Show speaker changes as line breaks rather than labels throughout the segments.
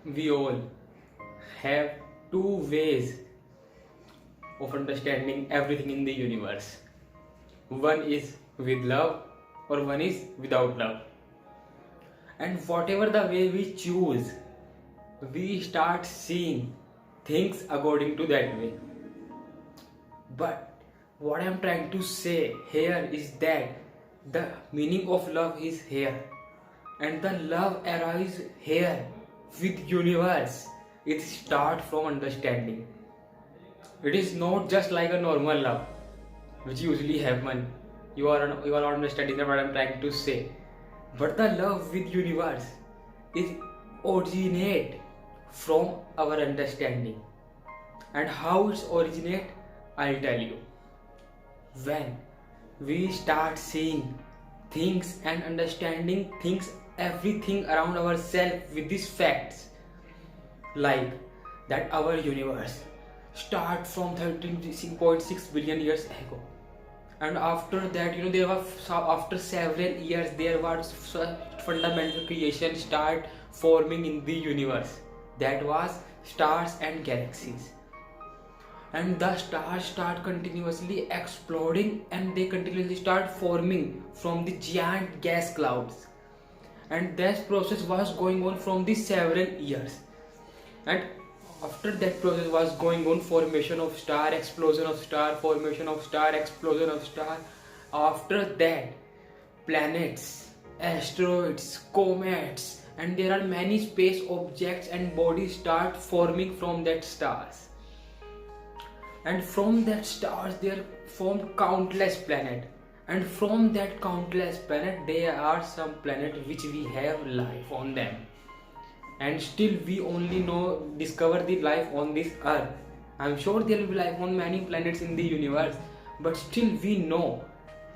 We all have two ways of understanding everything in the universe. One is with love, or one is without love. And whatever the way we choose, we start seeing things according to that way. But what I'm trying to say here is that the meaning of love is here, and the love arises here with universe. It starts from understanding. It is not just like a normal love which usually happen. You are not understanding what I'm trying to say. But the love with universe is originate from our understanding. And how it's originate, I'll tell you. When we start seeing things and understanding things, everything around ourselves with these facts, like that our universe start from 13.6 billion years ago, and after that, there was, after several years, there was fundamental creation start forming in the universe. That was stars and galaxies, and the stars start continuously exploding, and they continuously start forming from the giant gas clouds. And this process was going on from the several years. And after that process was going on, formation of star, explosion of star, formation of star, explosion of star. After that, planets, asteroids, comets, and there are many space objects and bodies start forming from that stars. And from that stars there formed countless planets. And from that countless planet, there are some planets which we have life on them. And still we only discover the life on this earth. I'm sure there will be life on many planets in the universe, but still we know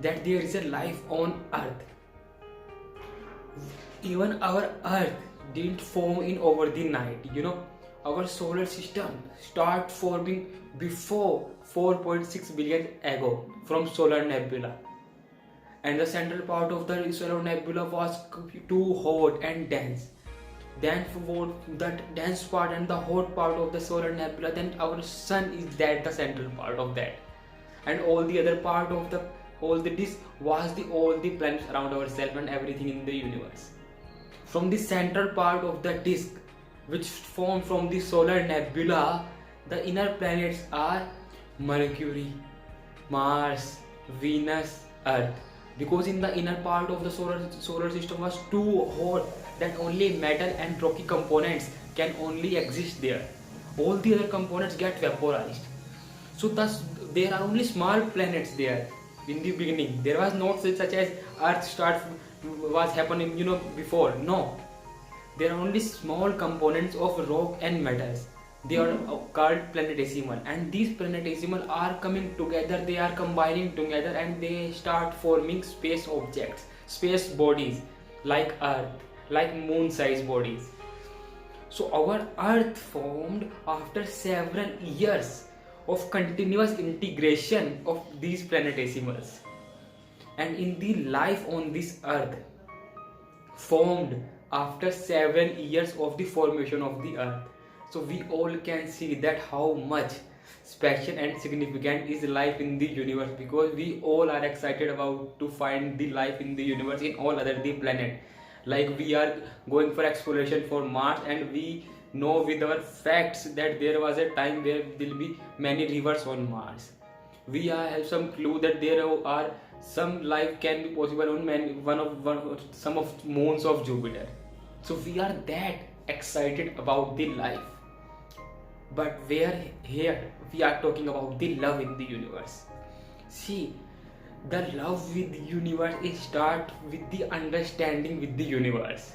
that there is a life on earth. Even our earth didn't form in over the night. Our solar system start forming before 4.6 billion ago from solar nebula. And the central part of the solar nebula was too hot and dense. Then for that dense part and the hot part of the solar nebula, then our sun is the central part of that, and all the other part of all the disk was all the planets around ourselves and everything in the universe. From the central part of the disk, which formed from the solar nebula, the inner planets are Mercury, Mars, Venus, Earth. Because in the inner part of the solar system was too hot that only metal and rocky components can only exist there. All the other components get vaporized. So thus there are only small planets there. In the beginning there was not such as Earth start was happening before. No, there are only small components of rock and metals. They are called planetesimal, and these planetesimal are coming together, they are combining together, and they start forming space objects, space bodies like Earth, like moon sized bodies. So our Earth formed after several years of continuous integration of these planetesimals, and in the life on this Earth formed after several years of the formation of the Earth. So we all can see that how much special and significant is life in the universe, because we all are excited about to find the life in the universe in all other the planet. Like we are going for exploration for Mars, and we know with our facts that there was a time where there will be many rivers on Mars. We have some clue that there are some life can be possible on some of moons of Jupiter. So we are that excited about the life. But here we are talking about the love in the universe. See, the love with the universe is start with the understanding with the universe.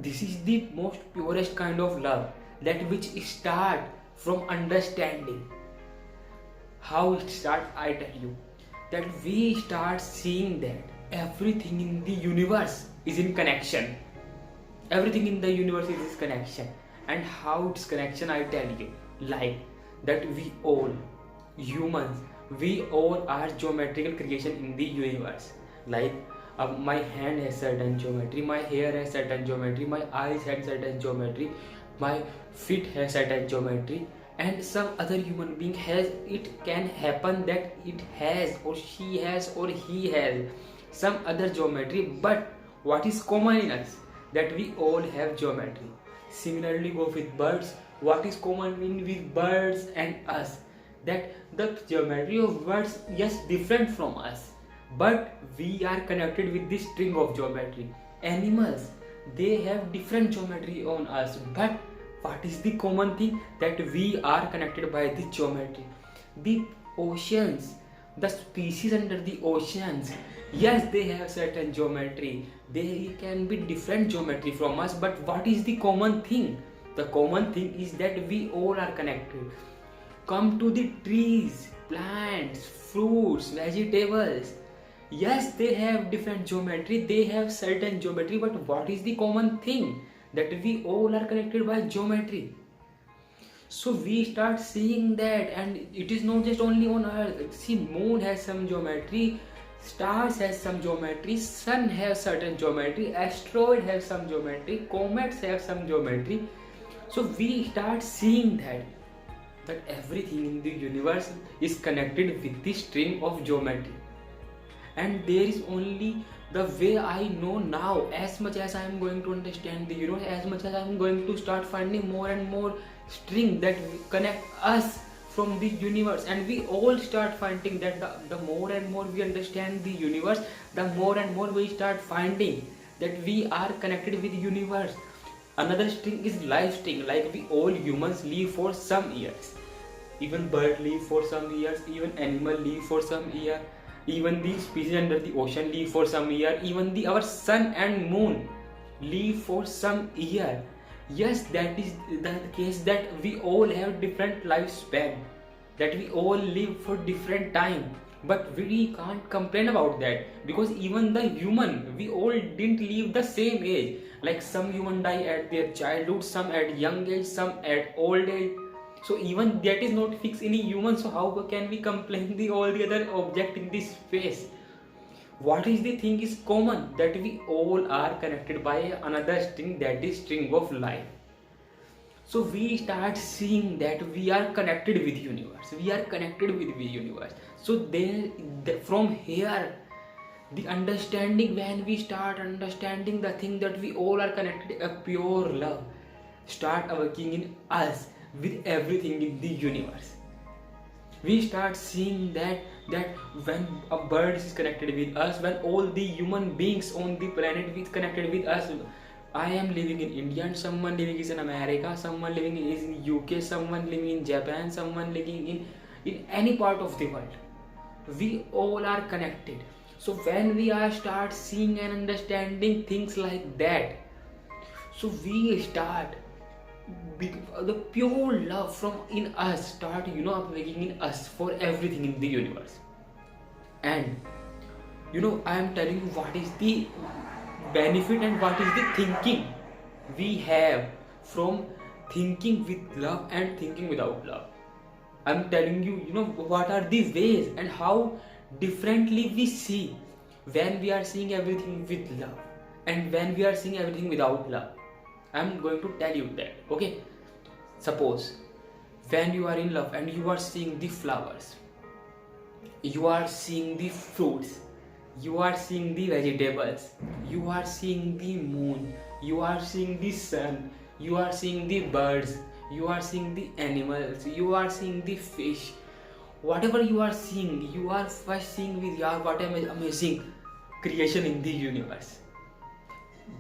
This is the most purest kind of love, that which start from understanding. How it starts, I tell you, that we start seeing that everything in the universe is in connection. Everything in the universe is this connection. And how it's connection, I tell you, like that we all humans, we all are geometrical creation in the universe. Like my hand has certain geometry, my hair has certain geometry, my eyes had certain geometry, my feet have certain geometry, and some other human being has, it can happen that it has or she has or he has some other geometry, but what is common in us, that we all have geometry. Similarly go with birds. What is common in with birds and us, that the geometry of birds, yes, different from us, but we are connected with this string of geometry. Animals, they have different geometry on us, but what is the common thing, that we are connected by the geometry. The oceans, the species under the oceans, yes, they have certain geometry, they can be different geometry from us, but what is the common thing? The common thing is that we all are connected. Come to the trees, plants, fruits, vegetables, yes, they have different geometry, they have certain geometry, but what is the common thing, that we all are connected by geometry. So we start seeing that, and it is not just only on earth. See, moon has some geometry, stars has some geometry, sun has certain geometry, asteroid has some geometry, comets have some geometry. So we start seeing that everything in the universe is connected with the string of geometry. And there is only the way I know now, as much as I am going to understand the universe, as much as I am going to start finding more and more string that connect us from the universe, and we all start finding that the more and more we understand the universe, the more and more we start finding that we are connected with the universe. Another string is life string, like we all humans live for some years, even bird live for some years, even animal live for some year, even the species under the ocean live for some year, even our sun and moon live for some year. Yes, that is the case, that we all have different lifespan, that we all live for different time, but we can't complain about that, because even the human, we all didn't live the same age. Like some human die at their childhood, some at young age, some at old age. So even that is not fixed in a human, so how can we complain the all the other object in this space? What is the thing is common, that we all are connected by another string, that is string of life. So we start seeing that we are connected with universe, we are connected with the universe. So from here, the understanding, when we start understanding the thing that we all are connected, a pure love start working in us with everything in the universe. We start seeing that when a bird is connected with us, when all the human beings on the planet is connected with us. I am living in India and someone living is in America, someone living is in UK, someone living in Japan, someone living in any part of the world. We all are connected. So when we are start seeing and understanding things like that, so we start the pure love from in us start waking in us for everything in the universe. And I am telling you what is the benefit and what is the thinking we have from thinking with love and thinking without love. I'm telling you, what are the ways and how differently we see when we are seeing everything with love and when we are seeing everything without love. I'm going to tell you that. Okay, suppose when you are in love and you are seeing the flowers, you are seeing the fruits, you are seeing the vegetables, you are seeing the moon, you are seeing the sun, you are seeing the birds, you are seeing the animals, you are seeing the fish. Whatever you are seeing, you are first seeing with what an amazing creation in the universe.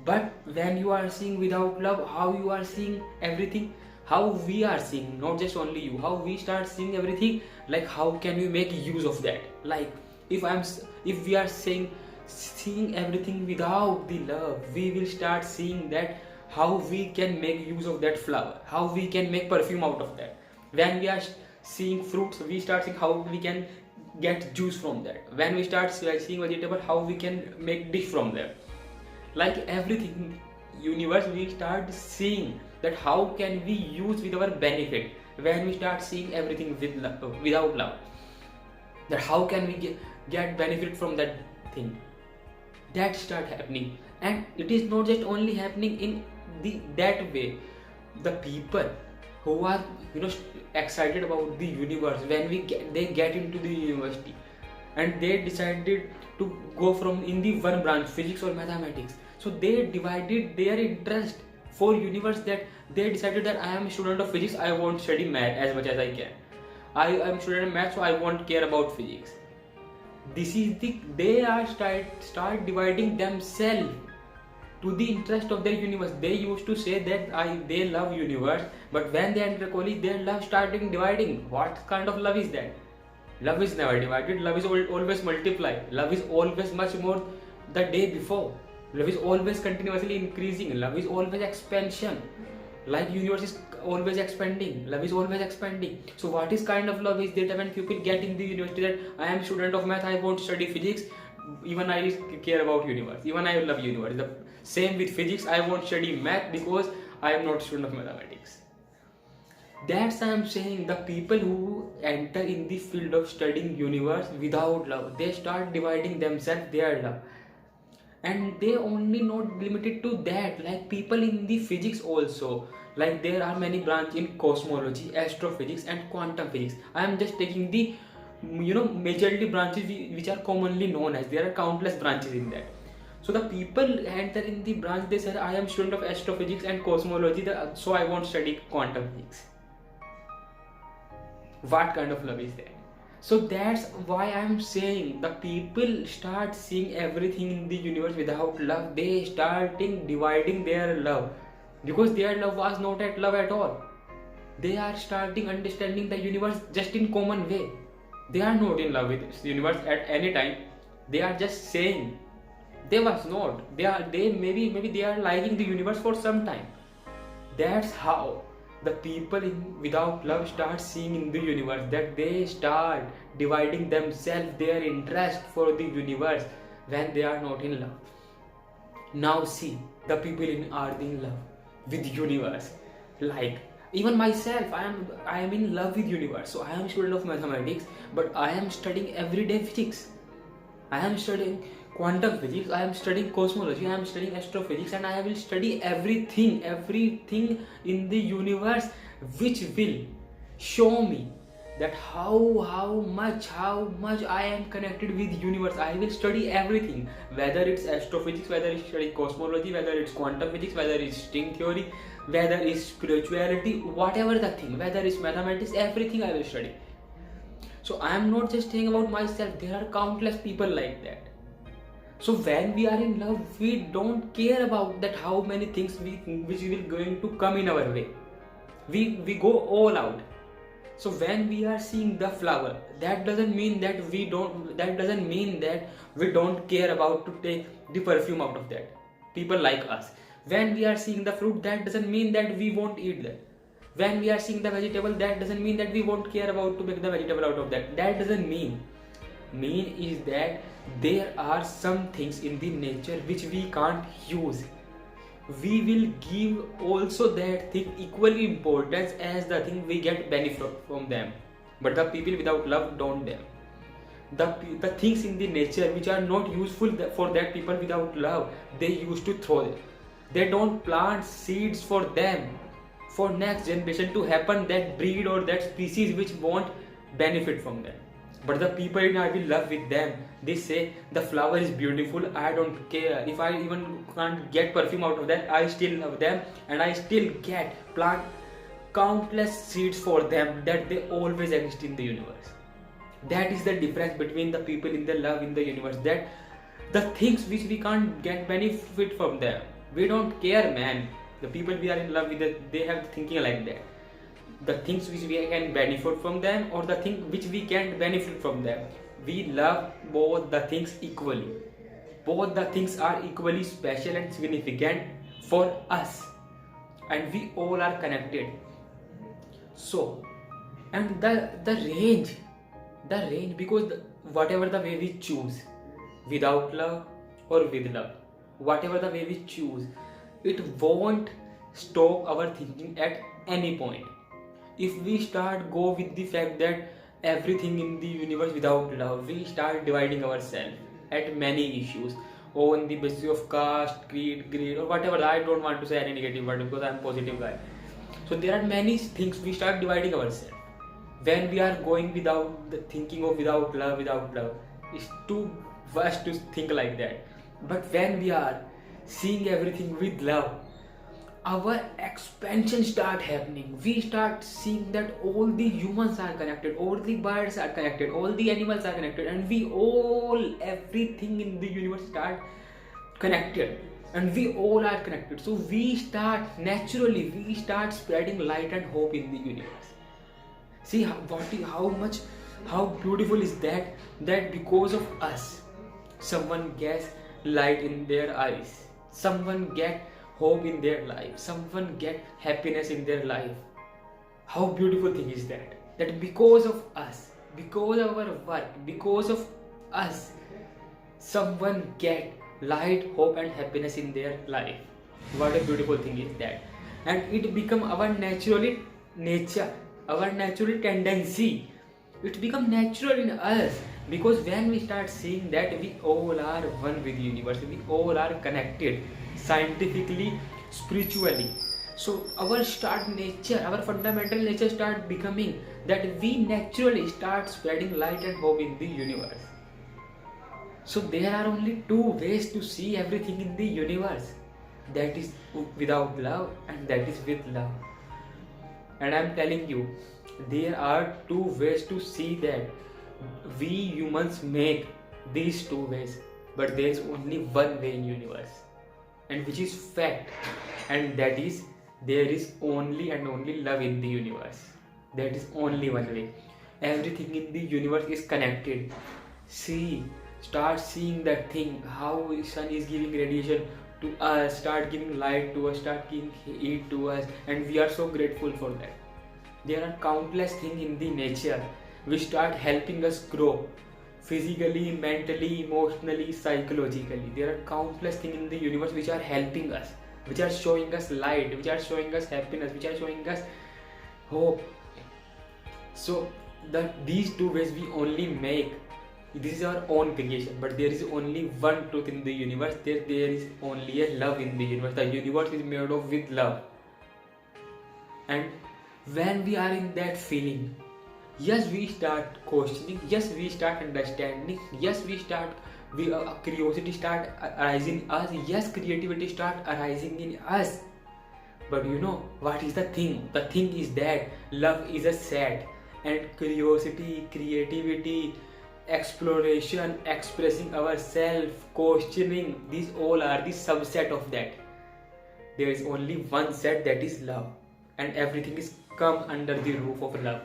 But when you are seeing without love, how you are seeing everything, how we are seeing, not just only you, how we start seeing everything, like how can we make use of that? Like if we are seeing everything without the love, we will start seeing that how we can make use of that flower, how we can make perfume out of that. When we are seeing fruits, we start seeing how we can get juice from that. When we start seeing vegetable, how we can make dish from that. Like everything universe, we start seeing that how can we use with our benefit. When we start seeing everything with love, without love, that how can we get benefit from that thing, that start happening. And it is not just only happening in that way, The people who are excited about the universe, when they get into the university and they decided to go from in the one branch, physics or mathematics, so they divided their interest for universe, that they decided that I am a student of physics, I won't study math as much as I can. I am student of math, so I won't care about physics. This is they are start dividing themselves to the interest of their universe. They used to say that they love universe, but when they enter college, their love starting dividing. What kind of love is that? Love is never divided. Love is always multiply. Love is always much more the day before. Love is always continuously increasing. Love is always expansion. Like universe is always expanding. Love is always expanding. So what is kind of love is that when people get in the university that I am student of math, I won't study physics, even I care about universe, even I love universe. The same with physics, I won't study math because I am not student of mathematics. That's why I'm saying the people who enter in the field of studying universe without love, they start dividing themselves their love. And they only not limited to that, like people in the physics also, like there are many branches in cosmology, astrophysics and quantum physics. I am just taking the majorly branches which are commonly known as. There are countless branches in that. So the people enter in the branch, they said I am student of astrophysics and cosmology, so I won't study quantum physics. What kind of love is that? So that's why I'm saying the people start seeing everything in the universe without love. They starting dividing their love because their love was not at love at all. They are starting understanding the universe just in common way. They are not in love with the universe at any time. They are just saying they was not. They maybe they are liking the universe for some time. That's how the people without love start seeing in the universe, that they start dividing themselves their interest for the universe when they are not in love. Now see, the people are in love with universe. Like even myself, I am in love with universe. So I am student of mathematics, but I am studying everyday physics. I am studying quantum physics, I am studying cosmology, I am studying astrophysics, and I will study everything in the universe which will show me that how much I am connected with universe. I will study everything, whether it's astrophysics, whether it's study cosmology, whether it's quantum physics, whether it's string theory, whether it's spirituality, whatever the thing, whether it's mathematics, everything I will study. So I am not just saying about myself, there are countless people like that. So when we are in love, we don't care about that how many things which will going to come in our way. We go all out. So when we are seeing the flower, that doesn't mean that we don't care about to take the perfume out of that. People like us. When we are seeing the fruit, that doesn't mean that we won't eat that. When we are seeing the vegetable, that doesn't mean that we won't care about to make the vegetable out of that. That doesn't mean is that there are some things in the nature which we can't use. We will give also that thing equally importance as the thing we get benefit from them. But the people without love don't them. The things in the nature which are not useful for that people without love, they used to throw them. They don't plant seeds for them, for next generation to happen, that breed or that species which won't benefit from them. But the people I will love with them, they say the flower is beautiful, I don't care. If I even can't get perfume out of that, I still love them and I still plant countless seeds for them, that they always exist in the universe. That is the difference between the people in the love in the universe, that the things which we can't get benefit from them, we don't care, man. The people we are in love with, they have thinking like that. The things which we can benefit from them or the thing which we can't benefit from them. We love both the things equally. Both the things are equally special and significant for us. And we all are connected. So, and the range, because whatever the way we choose, without love or with love, whatever the way we choose, it won't stop our thinking at any point. If we start go with the fact that everything in the universe without love, we start dividing ourselves at many issues on the basis of caste, creed, greed or whatever. I don't want to say any negative word because I am a positive guy. So there are many things we start dividing ourselves. When we are going without the thinking of without love, it's too vast to think like that. But when we are seeing everything with love, our expansion start happening. We start seeing that all the humans are connected, all the birds are connected, all the animals are connected, and we all, everything in the universe start connected, and we all are connected. So we start naturally, we start spreading light and hope in the universe. See how beautiful is that, that because of us someone gets light in their eyes, someone get hope in their life, someone get happiness in their life. How beautiful thing is that, that because of us, because of our work, because of us, someone get light, hope and happiness in their life. What a beautiful thing is that. And it become our naturally nature, our natural tendency. It become natural in us, because when we start seeing that we all are one with the universe, we all are connected scientifically, spiritually. So our start nature, our fundamental nature start becoming that we naturally start spreading light and hope in the universe. So there are only two ways to see everything in the universe. That is without love and that is with love. And I am telling you, there are two ways to see that. We humans make these two ways, but there is only one way in universe, and which is fact, and that is there is only and only love in the universe. That is only one way. Everything in the universe is connected. See, start seeing that thing, how sun is giving radiation to us, start giving light to us, start giving heat to us, and we are so grateful for that. There are countless things in the nature which start helping us grow physically, mentally, emotionally, psychologically. There are countless things in the universe which are helping us, which are showing us light, which are showing us happiness, which are showing us hope. So these two ways we only make. This is our own creation, but there is only one truth in the universe. There is only a love in the universe. The universe is made of with love. And when we are in that feeling, yes, we start questioning, yes, we start understanding, yes, curiosity start arising in us, yes, creativity start arising in us. But you know what is the thing? The thing is that love is a set, and curiosity, creativity, exploration, expressing ourselves, questioning, these all are the subset of that. There is only one set, that is love, and everything is come under the roof of love.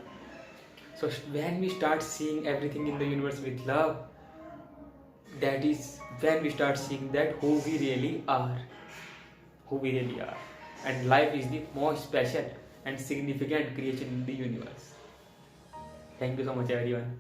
So when we start seeing everything in the universe with love, that is when we start seeing that who we really are, and life is the most special and significant creation in the universe. Thank you so much everyone.